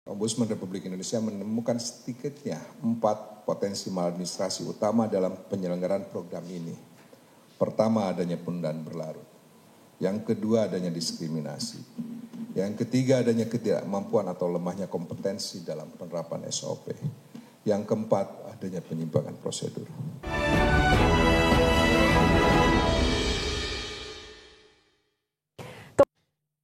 Ombudsman Republik Indonesia menemukan sedikitnya 4 potensi maladministrasi utama dalam penyelenggaraan program ini. Pertama, adanya penundaan berlarut. Yang kedua, adanya diskriminasi. Yang ketiga, adanya ketidakmampuan atau lemahnya kompetensi dalam penerapan SOP. Yang keempat, adanya penyimpangan prosedur.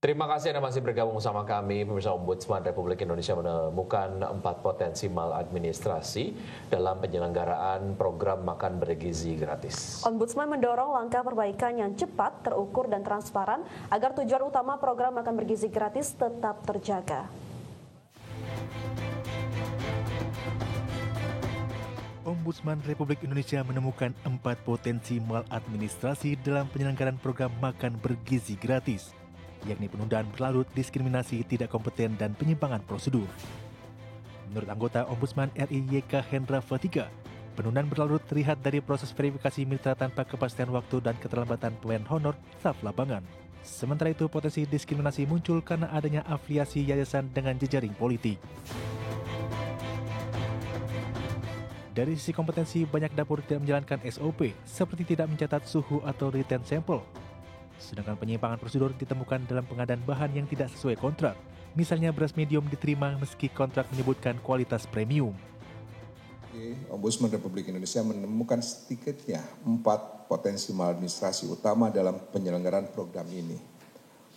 Terima kasih Anda masih bergabung sama kami. Pemirsa, Ombudsman Republik Indonesia menemukan 4 potensi maladministrasi dalam penyelenggaraan program makan bergizi gratis. Ombudsman mendorong langkah perbaikan yang cepat, terukur, dan transparan agar tujuan utama program makan bergizi gratis tetap terjaga. Ombudsman Republik Indonesia menemukan 4 potensi maladministrasi dalam penyelenggaraan program makan bergizi gratis, yakni penundaan berlarut, diskriminasi, tidak kompeten, dan penyimpangan prosedur. Menurut anggota Ombudsman RI YK Hendra Fatika, penundaan berlarut terlihat dari proses verifikasi mitra tanpa kepastian waktu dan keterlambatan pelayan honor staf lapangan. Sementara itu, potensi diskriminasi muncul karena adanya afiliasi yayasan dengan jejaring politik. Dari sisi kompetensi, banyak dapur tidak menjalankan SOP, seperti tidak mencatat suhu atau return sampel. Sedangkan penyimpangan prosedur ditemukan dalam pengadaan bahan yang tidak sesuai kontrak. Misalnya beras medium diterima meski kontrak menyebutkan kualitas premium. Ombudsman Republik Indonesia menemukan sedikitnya 4 potensi maladministrasi utama dalam penyelenggaraan program ini.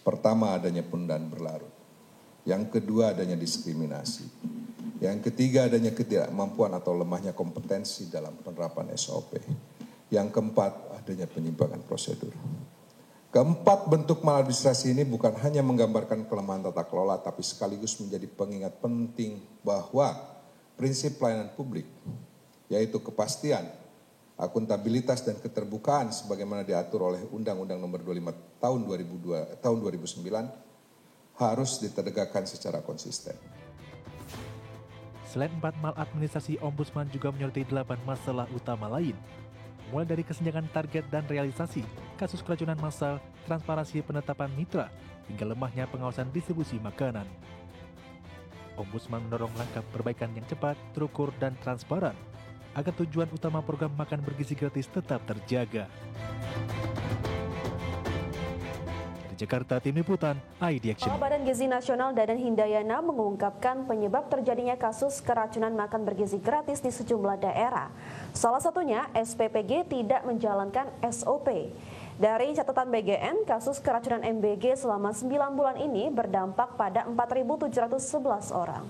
Pertama, adanya penundaan berlarut. Yang kedua, adanya diskriminasi. Yang ketiga, adanya ketidakmampuan atau lemahnya kompetensi dalam penerapan SOP. Yang keempat, adanya penyimpangan prosedur. Keempat bentuk maladministrasi ini bukan hanya menggambarkan kelemahan tata kelola, tapi sekaligus menjadi pengingat penting bahwa prinsip pelayanan publik, yaitu kepastian, akuntabilitas, dan keterbukaan sebagaimana diatur oleh Undang-Undang Nomor 25 tahun 2009 harus ditegakkan secara konsisten. Selain 4 maladministrasi, Ombudsman juga menyoroti 8 masalah utama lain, mulai dari kesenjangan target dan realisasi, kasus keracunan massal, transparansi penetapan mitra, hingga lemahnya pengawasan distribusi makanan. Ombudsman mendorong langkah perbaikan yang cepat, terukur, dan transparan, agar tujuan utama program makan bergizi gratis tetap terjaga. Dari Jakarta, Tim Liputan, IDXN. Kepala Badan Gizi Nasional Dadan Hindayana mengungkapkan penyebab terjadinya kasus keracunan makan bergizi gratis di sejumlah daerah. Salah satunya SPPG tidak menjalankan SOP. Dari catatan BGN, kasus keracunan MBG selama 9 bulan ini berdampak pada 4.711 orang.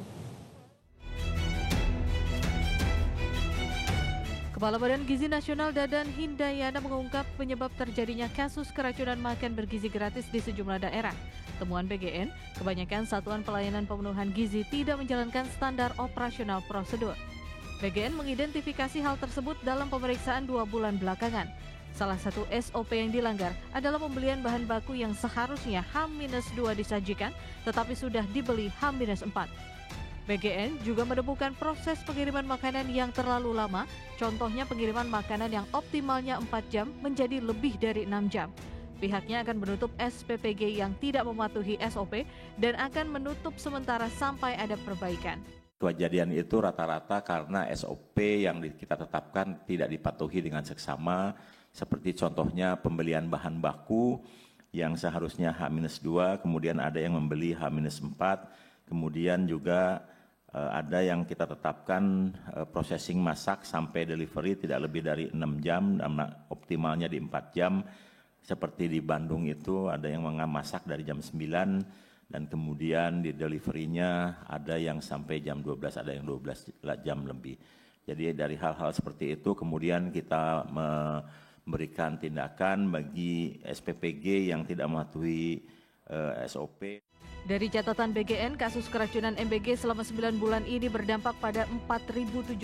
Kepala Badan Gizi Nasional Dadan Hindayana mengungkap penyebab terjadinya kasus keracunan makan bergizi gratis di sejumlah daerah. Temuan BGN, kebanyakan satuan pelayanan pemenuhan gizi tidak menjalankan standar operasional prosedur. BGN mengidentifikasi hal tersebut dalam pemeriksaan 2 bulan belakangan. Salah satu SOP yang dilanggar adalah pembelian bahan baku yang seharusnya H-2 disajikan, tetapi sudah dibeli H-4. BGN juga menemukan proses pengiriman makanan yang terlalu lama, contohnya pengiriman makanan yang optimalnya 4 jam menjadi lebih dari 6 jam. Pihaknya akan menutup SPPG yang tidak mematuhi SOP dan akan menutup sementara sampai ada perbaikan. Kejadian itu rata-rata karena SOP yang kita tetapkan tidak dipatuhi dengan seksama, seperti contohnya pembelian bahan baku yang seharusnya H-2, kemudian ada yang membeli H-4, kemudian juga ada yang kita tetapkan processing masak sampai delivery tidak lebih dari 6 jam, optimalnya di 4 jam. Seperti di Bandung itu ada yang memasak dari jam 9 dan kemudian di delivery-nya ada yang sampai jam 12, ada yang 12 jam lebih. Jadi dari hal-hal seperti itu kemudian kita memberikan tindakan bagi SPPG yang tidak mematuhi SOP. Dari catatan BGN, kasus keracunan MBG selama 9 bulan ini berdampak pada 4.711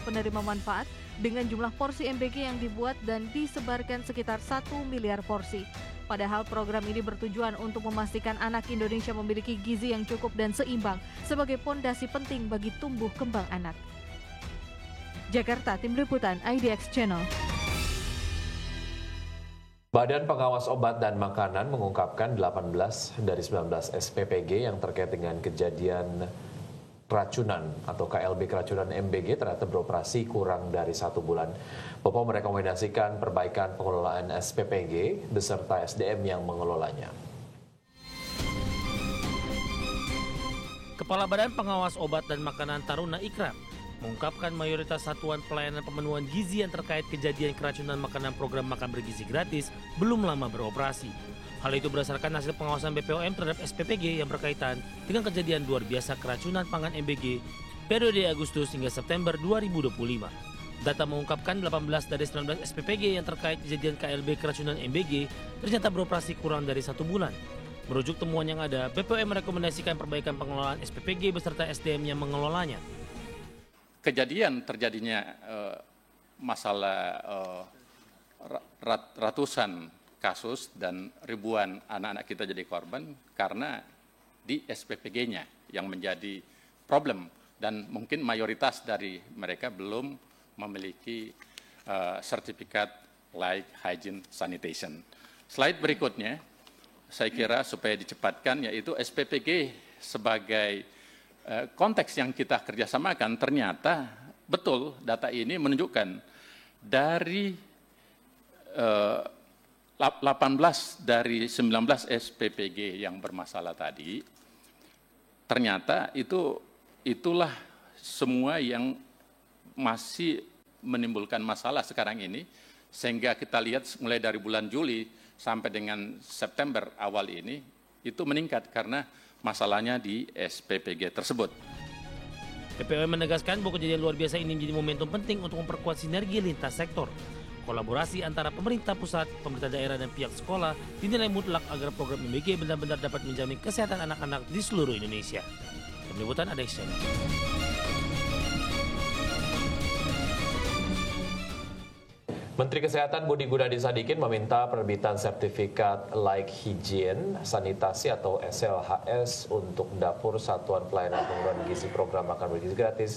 penerima manfaat dengan jumlah porsi MBG yang dibuat dan disebarkan sekitar 1 miliar porsi. Padahal program ini bertujuan untuk memastikan anak Indonesia memiliki gizi yang cukup dan seimbang sebagai pondasi penting bagi tumbuh kembang anak. Jakarta, Tim Liputan, IDX Channel. Badan Pengawas Obat dan Makanan mengungkapkan 18 dari 19 SPPG yang terkait dengan kejadian keracunan atau KLB keracunan MBG ternyata beroperasi kurang dari 1 bulan. BPOM merekomendasikan perbaikan pengelolaan SPPG beserta SDM yang mengelolanya. Kepala Badan Pengawas Obat dan Makanan Taruna Ikrar mengungkapkan mayoritas satuan pelayanan pemenuhan gizi yang terkait kejadian keracunan makanan program makan bergizi gratis belum lama beroperasi. Hal itu berdasarkan hasil pengawasan BPOM terhadap SPPG yang berkaitan dengan kejadian luar biasa keracunan pangan MBG periode Agustus hingga September 2025. Data mengungkapkan 18 dari 19 SPPG yang terkait kejadian KLB keracunan MBG ternyata beroperasi kurang dari 1 bulan. Merujuk temuan yang ada, BPOM merekomendasikan perbaikan pengelolaan SPPG beserta SDM yang mengelolanya. Kejadian terjadinya masalah ratusan kasus dan ribuan anak-anak kita jadi korban karena di SPPG-nya yang menjadi problem dan mungkin mayoritas dari mereka belum memiliki sertifikat like hygiene sanitation. Slide berikutnya saya kira supaya dicepatkan yaitu SPPG sebagai konteks yang kita kerjasamakan ternyata betul data ini menunjukkan dari 18 dari 19 SPPG yang bermasalah tadi, ternyata itulah semua yang masih menimbulkan masalah sekarang ini, sehingga kita lihat mulai dari bulan Juli sampai dengan September awal ini, itu meningkat karena masalahnya di SPPG tersebut. BPOM menegaskan bahwa kejadian luar biasa ini menjadi momentum penting untuk memperkuat sinergi lintas sektor. Kolaborasi antara pemerintah pusat, pemerintah daerah, dan pihak sekolah dinilai mutlak agar program MBG benar-benar dapat menjamin kesehatan anak-anak di seluruh Indonesia. Tim Liputan Adeksen. Menteri Kesehatan Budi Gunadi Sadikin meminta penerbitan sertifikat like hygiene sanitasi atau SLHS untuk dapur Satuan Pelayanan Pemenuhan Gizi Program Makan Bergizi Gratis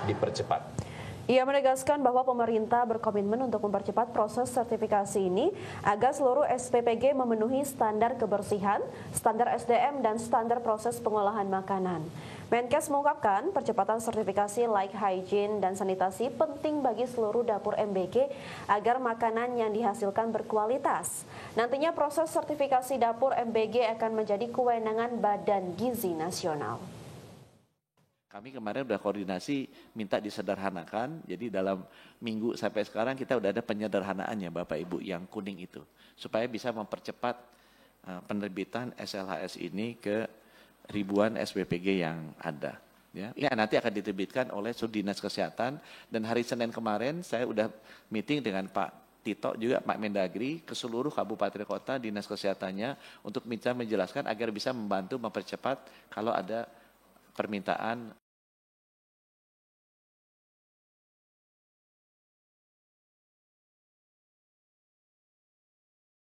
dipercepat. Ia menegaskan bahwa pemerintah berkomitmen untuk mempercepat proses sertifikasi ini agar seluruh SPPG memenuhi standar kebersihan, standar SDM, dan standar proses pengolahan makanan. Menkes mengungkapkan percepatan sertifikasi like hygiene dan sanitasi penting bagi seluruh dapur MBG agar makanan yang dihasilkan berkualitas. Nantinya proses sertifikasi dapur MBG akan menjadi kewenangan Badan Gizi Nasional. Kami kemarin sudah koordinasi minta disederhanakan, jadi dalam minggu sampai sekarang kita sudah ada penyederhanaannya Bapak Ibu yang kuning itu. Supaya bisa mempercepat penerbitan SLHS ini ke ribuan SPPG yang ada. Ya, nanti akan diterbitkan oleh Dinas Kesehatan dan hari Senin kemarin saya sudah meeting dengan Pak Tito juga Pak Mendagri ke seluruh kabupaten kota Dinas Kesehatannya untuk minta menjelaskan agar bisa membantu mempercepat kalau ada permintaan